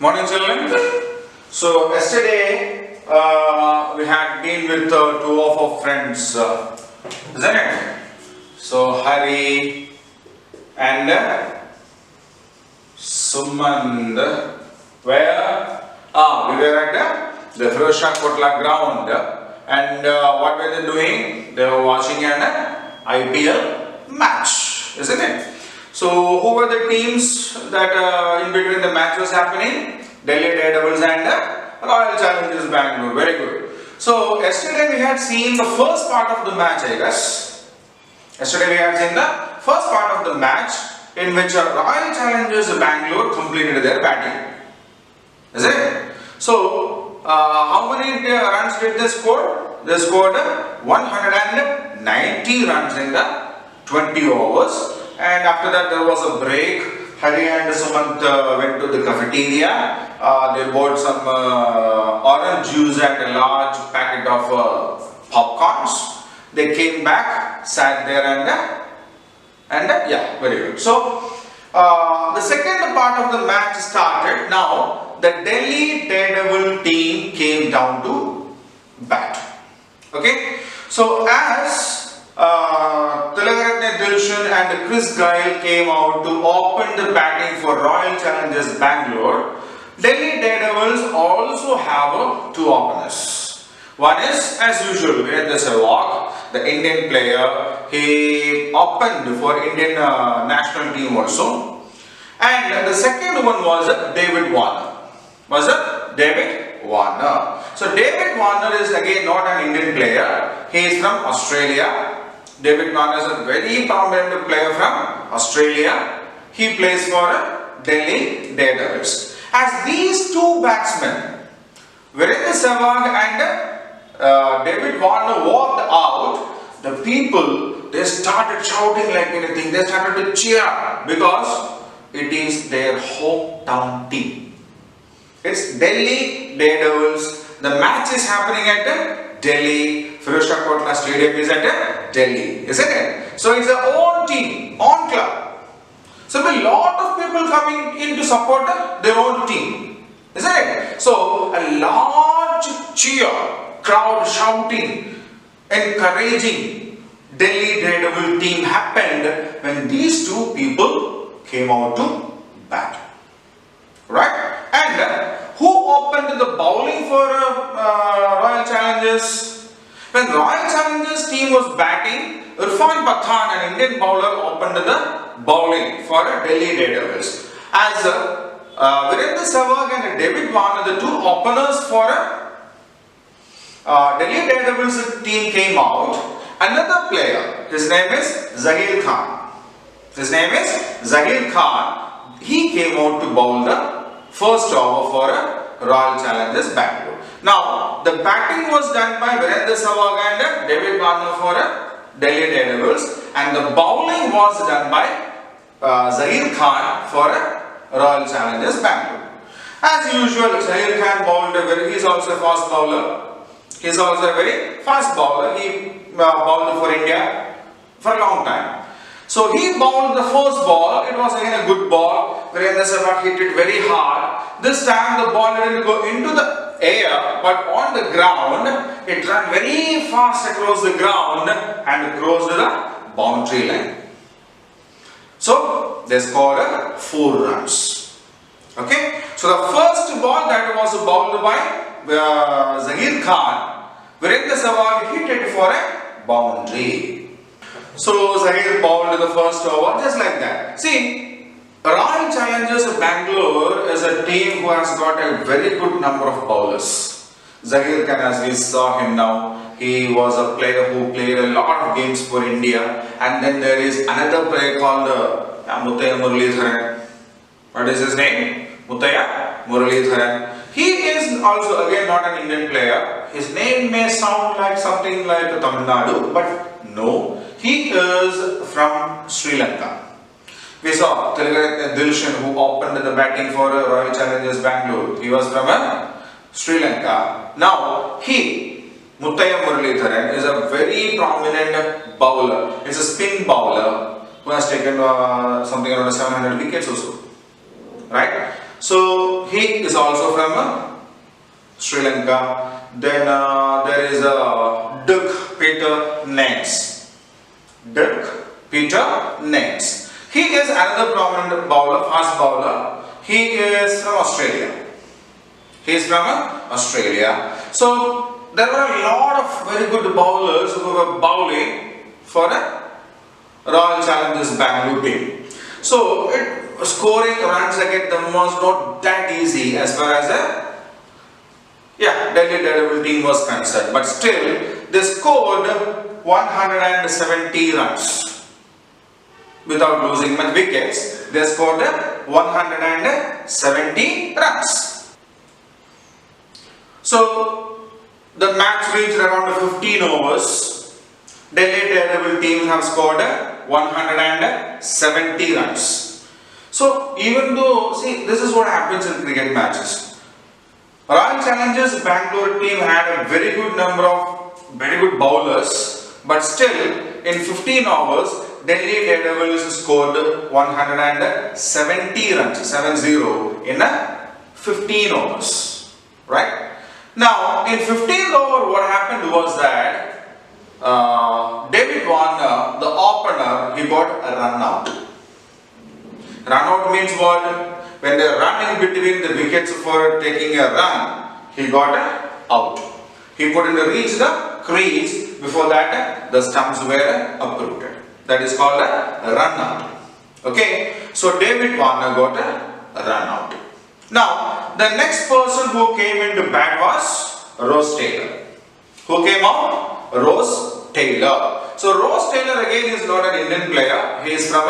Morning children. So yesterday we had been with two of our friends, isn't it? So Hari and Sumand, where we were at the Firosha Kotla ground, and what were they doing? They were watching an IPL match, isn't it? So who were the teams that in between the match was happening? Delhi Daredevils and Royal Challengers Bangalore. Very good. So yesterday we had seen the first part of the match, I guess. Yesterday we had seen the first part of the match in which Royal Challengers Bangalore completed their batting. Is it? So how many runs did they score? They scored 190 runs in the 20 overs. And after that there was a break. Hari and Sumant went to the cafeteria. They bought some orange juice and a large packet of popcorns. They came back, sat there and yeah, very good. So the second part of the match started. Now the Delhi Daredevil team came down to bat. Okay. So as and Chris Gayle came out to open the batting for Royal Challengers Bangalore, Delhi Daredevils also have two openers. One is, as usual, Virendra Sehwag, the Indian player. He opened for Indian national team also. And the second one was David Warner. So David Warner is again not an Indian player. He is from Australia. David Warner is a very prominent player from Australia. He plays for Delhi Daredevils. As these two batsmen, Virendra Sehwag and David Warner walked out, the people, they started shouting like anything. They started to cheer because it is their hometown team. It's Delhi Daredevils. The match is happening at Delhi. Firosha Kotla Stadium is at Delhi, isn't it? So it's their own team, own club. So there will be a lot of people coming in to support their own team, isn't it? So a large cheer, crowd shouting, encouraging Delhi Daredevil team happened when these two people came out to bat. Right? And who opened the bowling for Royal Challengers? When Royal Challengers team was batting, Irfan Pathan, an Indian bowler, opened the bowling for Delhi Daredevils. As Virendra Sehwag and David Warner, the two openers for Delhi Daredevils team came out, another player, his name is Zahir Khan. He came out to bowl the first over for Royal Challengers Bangalore. Now, the batting was done by Virendra Sehwag and David Warner for Delhi Daredevils, and the bowling was done by Zahir Khan for Royal Challengers Bangalore. As usual, Zahir Khan bowled he is also a fast bowler. He is also a very fast bowler. He bowled for India for a long time. So he bowled the first ball. It was again a good ball. Virendra Sehwag hit it very hard. This time the ball didn't go into the air, but on the ground, it ran very fast across the ground and crossed the boundary line. So they scored 4 runs. Okay. So the first ball that was bowled by Zahir Khan, Virendra Sehwag hit it for a boundary. So Zahir bowled the first over just like that. See, Royal Challengers Bangalore is a team who has got a very good number of bowlers. Zahir Khan, as we saw him now, he was a player who played a lot of games for India. And then there is another player called Muthaiya Muralidharan. What is his name? Muthaiya Muralidharan. He is also again not an Indian player. His name may sound like something like Tamil Nadu, but no. He is from Sri Lanka. We saw Dilshan, who opened the batting for Royal Challengers Bangalore. He was from Sri Lanka. Now, Muthaiya Muralidharan, is a very prominent bowler. He's a spin bowler who has taken something around 700 wickets or so. Right? So he is also from Sri Lanka. Then there is Dirk Peter Nance. Dirk Peter Nance. He is another prominent bowler, fast bowler. He is from Australia. He is from Australia. So there were a lot of very good bowlers who were bowling for a Royal Challengers Bangalore team. So scoring runs against them was not that easy as far as Delhi Daredevil team was concerned. But still, they scored 170 runs without losing much wickets. They scored 170 runs. So the match reached around 15 overs. Delhi Daredevil teams have scored 170 runs. So even though, see, this is what happens in cricket matches. Royal Challengers Bangalore team had a very good number of very good bowlers, but still in 15 overs, Delhi Daredevils scored 170 runs, 7-0 in 15 overs, right? Now in 15th over, what happened was that David Warner, the opener, he got a run out. Run out means what? When they run in between the wickets for taking a run, he got out. He couldn't reach the crease. Before that, the stumps were uprooted. That is called a run out. Okay, so David Warner got a run out. Now, the next person who came into bat was Rose Taylor. Who came out? Rose Taylor. So Rose Taylor again is not an Indian player. He is from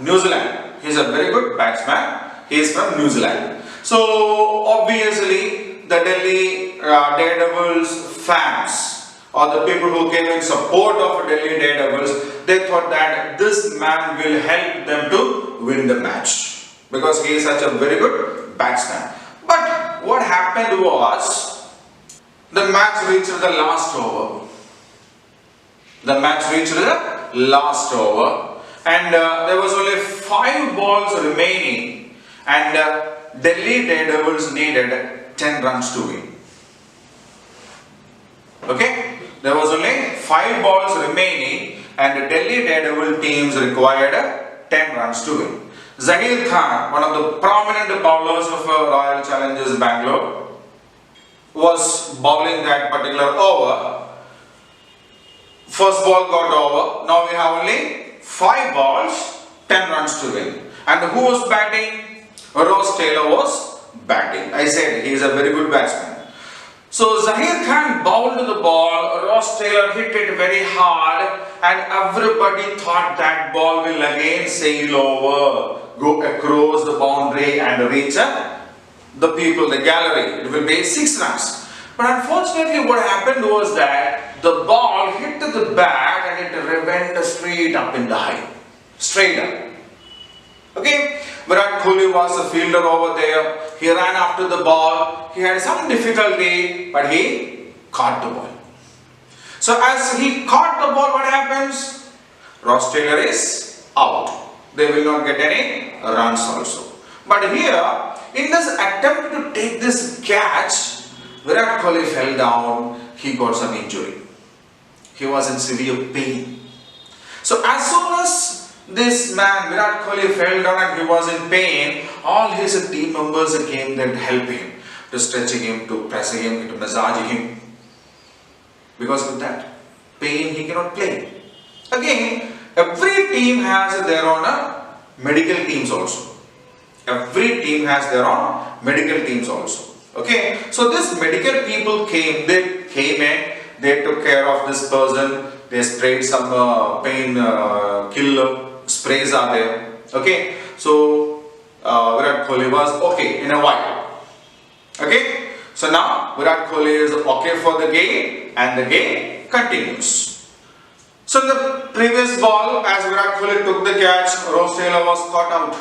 New Zealand. He is a very good batsman. He is from New Zealand. So obviously the Delhi Daredevils fans or the people who came in support of Delhi Daredevils, they thought that this man will help them to win the match because he is such a very good batsman. But what happened was the match reached the last over. The match reached the last over and there was only 5 balls remaining and Delhi Daredevils needed 10 runs to win. Okay, there was only 5 balls remaining and the Delhi Daredevil teams required 10 runs to win. Zahir Khan, one of the prominent bowlers of Royal Challengers Bangalore, was bowling that particular over. First ball got over. Now we have only 5 balls, 10 runs to win. And who was batting? Rose Taylor was batting. I said he is a very good batsman. So Zahir Khan bowled the ball. Rose Taylor hit it very hard, and everybody thought that ball will again sail over, go across the boundary and reach the people, the gallery. It will be 6 runs. But unfortunately, what happened was that the ball hit the bat and it went straight up in the high. Straight up. Okay? Virat Kohli was a fielder over there. He ran after the ball. He had some difficulty, but he caught the ball. So as he caught the ball, what happens? Rose Taylor is out. They will not get any runs also. But here, in this attempt to take this catch, Virat Kohli fell down. He got some injury. He was in severe pain. So as soon as this man Virat Kohli fell down and he was in pain, all his team members came there to help him, to stretching him, to pressing him, to massaging him. Because with that pain he cannot play. Again, every team has their own medical teams also. Every team has their own medical teams also. Okay, so this medical people came in, they took care of this person, they sprayed some pain killer sprays are there. Okay, so Virat Kohli was okay in a while. Okay, so now Virat Kohli is okay for the game and the game continues. So in the previous ball, as Virat Kohli took the catch, Rose Taylor was caught out.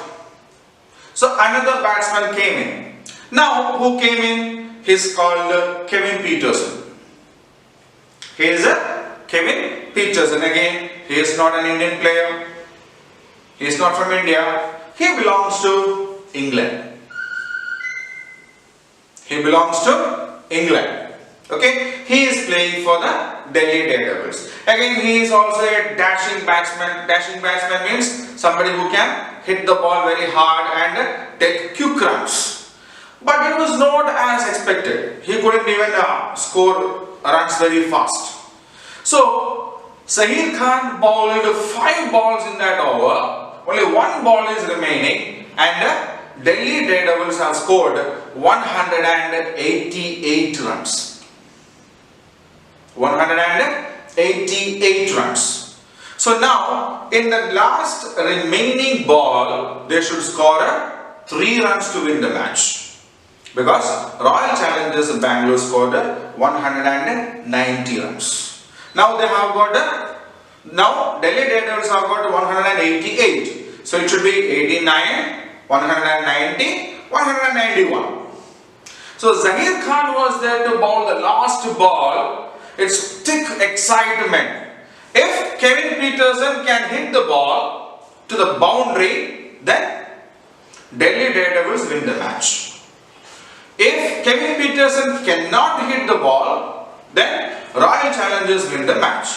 So another batsman came in. Now who came in? He is called Kevin Peterson. He is Kevin Peterson. Again, he is not an Indian player. He is not from India. He belongs to England. He belongs to England. Okay, he is playing for the Delhi Daredevils. Again, he is also a dashing batsman. Dashing batsman means somebody who can hit the ball very hard and take quick runs. But it was not as expected. He couldn't even score runs very fast. So, Zahir Khan bowled 5 balls in that over. Only 1 ball is remaining and Delhi Daredevils have scored 188 runs. 188 runs. So now, in the last remaining ball, they should score 3 runs to win the match. Because Royal Challengers Bangalore scored 190 runs. Now they have got Delhi Daredevils have got 188. So it should be 89, 190, 191. So Zahir Khan was there to bowl the last ball. It's thick excitement. If Kevin Peterson can hit the ball to the boundary, then Delhi Daredevils win the match. If Kevin Peterson cannot hit the ball, then Royal Challengers win the match.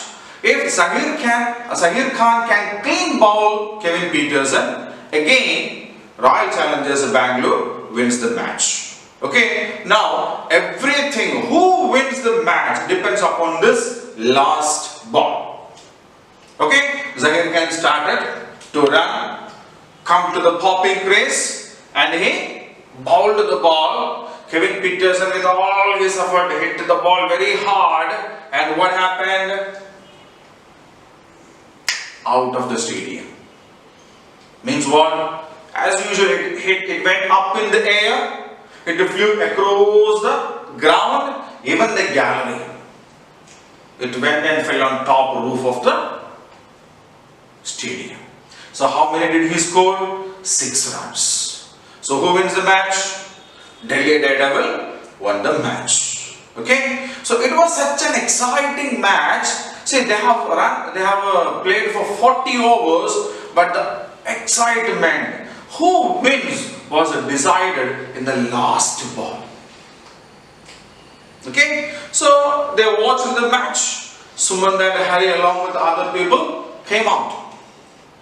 If Zahir Khan can clean bowl Kevin Peterson, again Royal Challengers Bangalore wins the match. Okay, now everything, who wins the match depends upon this last ball. Okay, Zahir Khan started to run, come to the popping crease and he bowled the ball. Kevin Peterson with all his effort hit the ball very hard and what happened? Out of the stadium. Means what? As usual it went up in the air. It flew across the ground, even the gallery. It went and fell on top roof of the stadium. So how many did he score? 6 runs. So who wins the match? Delhi Daredevil won the match. Okay. So it was such an exciting match. See, they have played for 40 overs, but the excitement, who wins, was decided in the last ball. Okay, so they watched the match. Suman and Harry along with other people came out.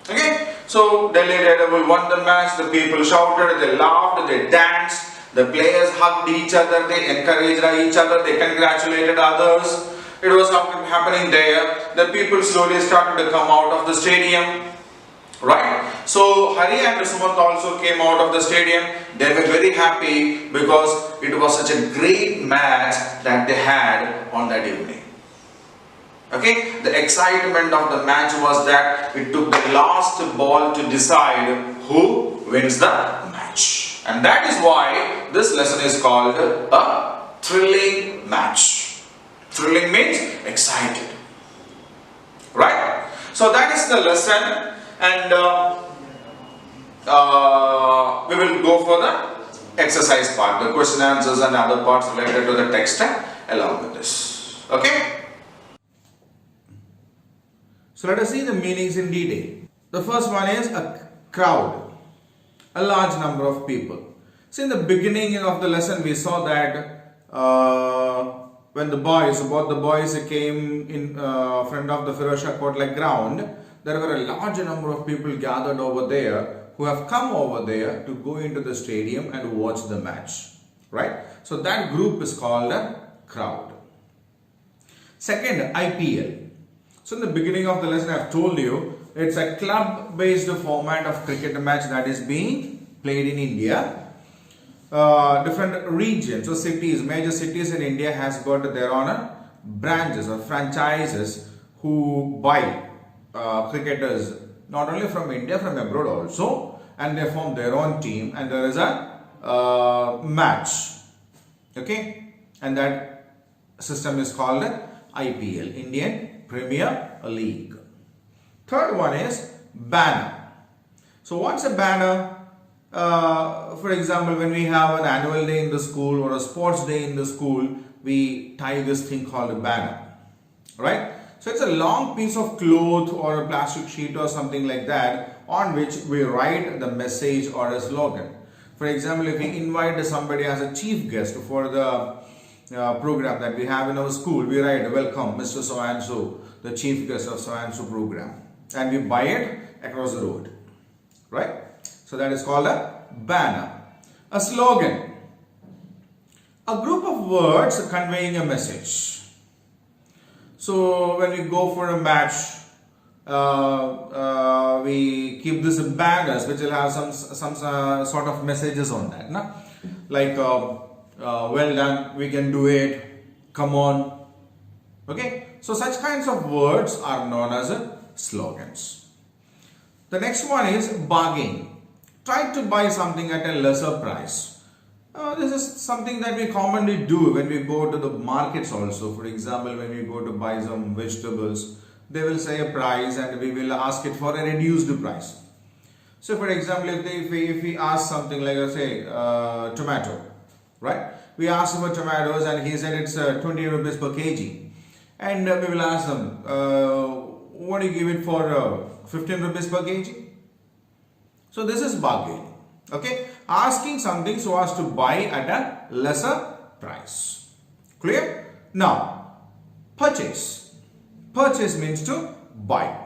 Okay, so Delhi Daredevil won the match. The people shouted, they laughed, they danced. The players hugged each other, they encouraged each other, they congratulated others. It was happening there. The people slowly started to come out of the stadium. Right? So Hari and Sumant also came out of the stadium. They were very happy because it was such a great match that they had on that evening. Okay? The excitement of the match was that it took the last ball to decide who wins the match. And that is why this lesson is called a thrilling match. Thrilling means excited. Right? So that is the lesson. And we will go for the exercise part, the question answers and other parts related to the text along with this. Okay? So let us see the meanings in detail. The first one is a crowd, a large number of people. So in the beginning of the lesson we saw that when both the boys came in front of the Firozshah Kotla ground, there were a large number of people gathered over there who have come over there to go into the stadium and watch the match. Right? So that group is called a crowd. Second, IPL. So in the beginning of the lesson I have told you it's a club based format of cricket match that is being played in India. Different regions or cities, major cities in India has got their own branches or franchises who buy cricketers not only from India, from abroad also, and they form their own team and there is a match. Okay, and that system is called IPL, Indian Premier League. Third one is banner. So what's a banner? For example, when we have an annual day in the school or a sports day in the school, we tie this thing called a banner, right? So it's a long piece of cloth or a plastic sheet or something like that on which we write the message or a slogan. For example, if we invite somebody as a chief guest for the program that we have in our school, we write, welcome Mr. So and so, the chief guest of so and so program, and we buy it across the road, right? So that is called a banner. A slogan, a group of words conveying a message. So when we go for a match, we keep these banners which will have some sort of messages on that, no? Like well done, we can do it, come on. Okay, so such kinds of words are known as slogans. The next one is bargain. Try to buy something at a lesser price. This is something that we commonly do when we go to the markets also. For example, when we go to buy some vegetables, they will say a price and we will ask it for a reduced price. So for example, if we ask something like, say, tomato, right? We asked for tomatoes and he said it's 20 rupees per kg. And we will ask them, what do you give it for 15 rupees per kg? So this is bargain. Okay, asking something so as to buy at a lesser price. Clear? Now, purchase. Purchase means to buy.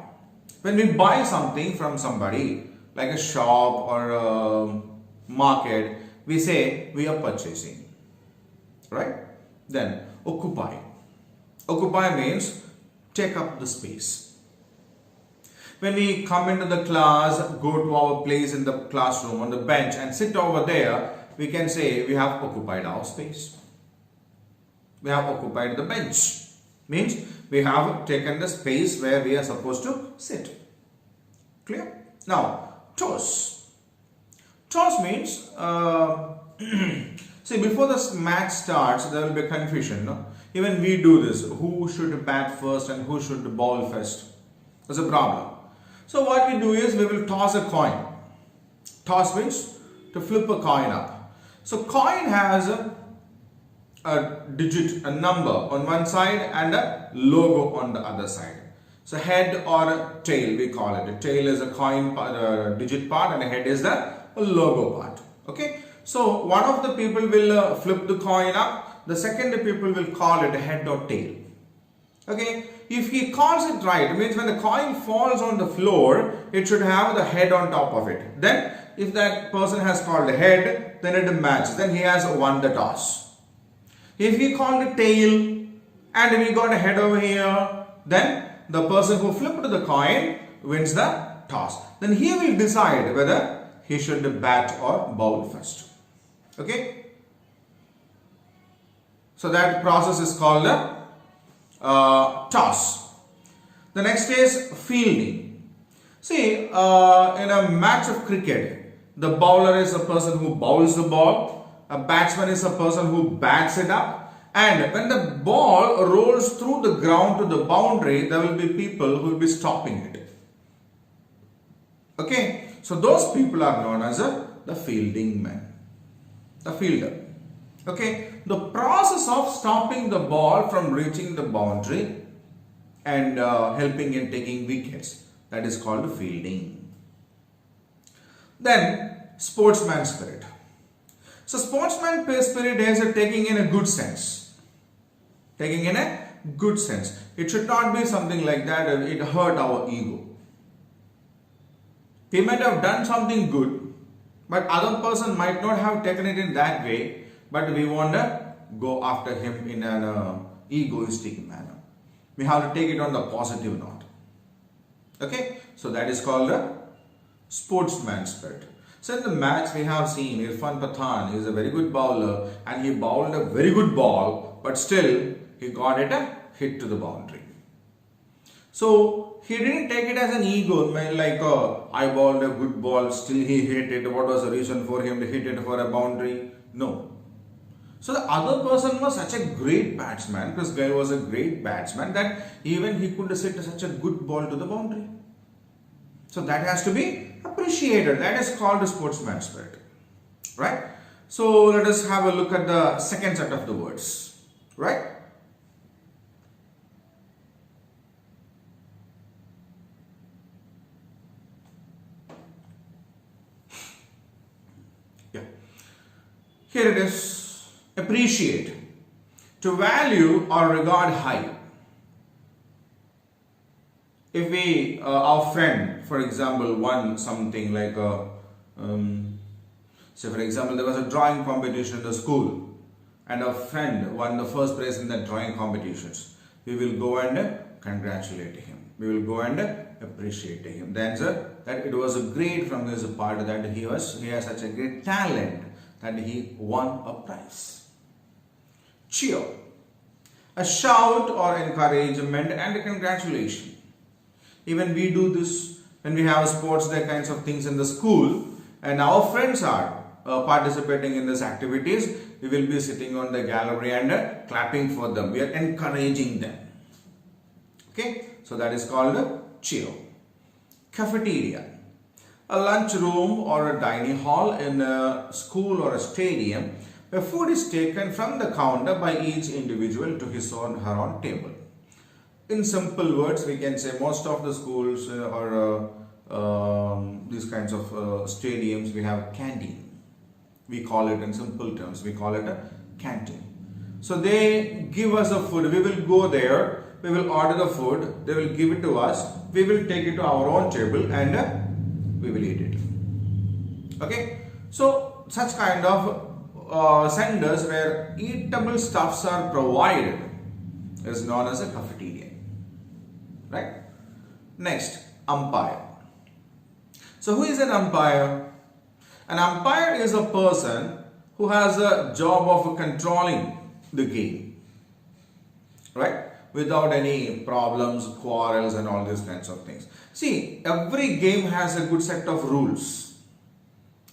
When we buy something from somebody, like a shop or a market, we say we are purchasing. Right? Then, occupy. Occupy means take up the space. When we come into the class, go to our place in the classroom on the bench and sit over there, we can say we have occupied our space. We have occupied the bench. Means we have taken the space where we are supposed to sit. Clear? Now, toss. Toss means, see, before the match starts, there will be confusion. No? Even we do this. Who should bat first and who should bowl first? That's a problem. So what we do is we will toss a coin. Toss means to flip a coin up. So coin has a digit, a number on one side and a logo on the other side. So head or tail we call it. A tail is a coin part, digit part, and a head is the logo part. Okay. So one of the people will flip the coin up. The second people will call it a head or tail. Okay. If he calls it right, it means when the coin falls on the floor, it should have the head on top of it. Then, if that person has called the head, then it matches. Then he has won the toss. If he called the tail and we got a head over here, then the person who flipped the coin wins the toss. Then he will decide whether he should bat or bowl first. Okay? So that process is called the toss. The next is fielding. See, in a match of cricket, the bowler is a person who bowls the ball, a batsman is a person who bats it up, and when the ball rolls through the ground to the boundary, there will be people who will be stopping it. Okay, so those people are known as the fielding man, the fielder. Okay, the process of stopping the ball from reaching the boundary and helping in taking wickets, that is called fielding. Then sportsman spirit. So sportsman spirit is taking in a good sense. Taking in a good sense. It should not be something like that, it hurt our ego. We might have done something good, but other person might not have taken it in that way. But we want to go after him in an egoistic manner. We have to take it on the positive note. Okay, so that is called the sportsman spirit. So in the match we have seen Irfan Pathan is a very good bowler and he bowled a very good ball, but still he got it a hit to the boundary. So he didn't take it as an ego, like I bowled a good ball, still he hit it. What was the reason for him to hit it for a boundary? No. So the other person was such a great batsman, this guy was a great batsman, that even he could hit such a good ball to the boundary. So that has to be appreciated. That is called the sportsman spirit. Right? So let us have a look at the second set of the words. Right? Yeah. Here it is, appreciate, to value or regard high. If we, our friend, for example, won something like say for example, there was a drawing competition in the school and a friend won the first prize in the drawing competitions. We will go and congratulate him. We will go and appreciate him. The answer that it was a great from his part that he has such a great talent that he won a prize. Cheer, a shout or encouragement and congratulation. Even we do this when we have sports day kinds of things in the school and our friends are participating in these activities. We will be sitting on the gallery and clapping for them. We are encouraging them. Okay, so that is called a cheer. Cafeteria, a lunch room or a dining hall in a school or a stadium where food is taken from the counter by each individual to his or her own table. In simple words, we can say most of the schools or these kinds of stadiums, we have canteen. We call it in simple terms, we call it a canteen. So they give us the food, we will go there, we will order the food, they will give it to us, we will take it to our own table and we will eat it. Okay, so such kind of centers where eatable stuffs are provided is known as a cafeteria. Right? Next, umpire. So who is an umpire? An umpire is a person who has a job of controlling the game, right? Without any problems, quarrels and all these kinds of things. See, every game has a good set of rules.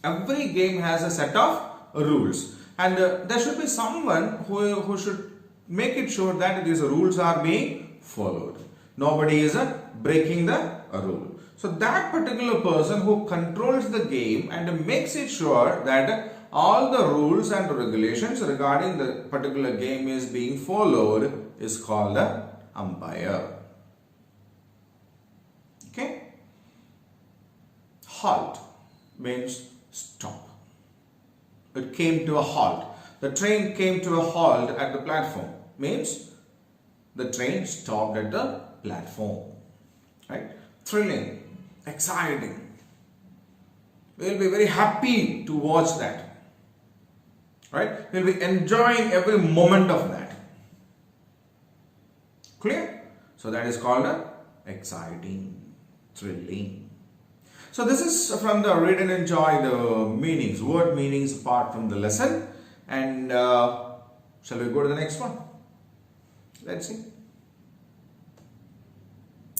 Every game has a set of rules. And there should be someone who should make it sure that these rules are being followed. Nobody is breaking the rule. So that particular person who controls the game and makes it sure that all the rules and regulations regarding the particular game is being followed is called the umpire. Okay? Halt means stop. It came to a halt. The train came to a halt at the platform. Means the train stopped at the platform. Right? Thrilling, exciting. We will be very happy to watch that. Right? We will be enjoying every moment of that. Clear? So that is called exciting, thrilling. So this is from the read and enjoy the meanings, word meanings apart from the lesson. And shall we go to the next one? Let's see.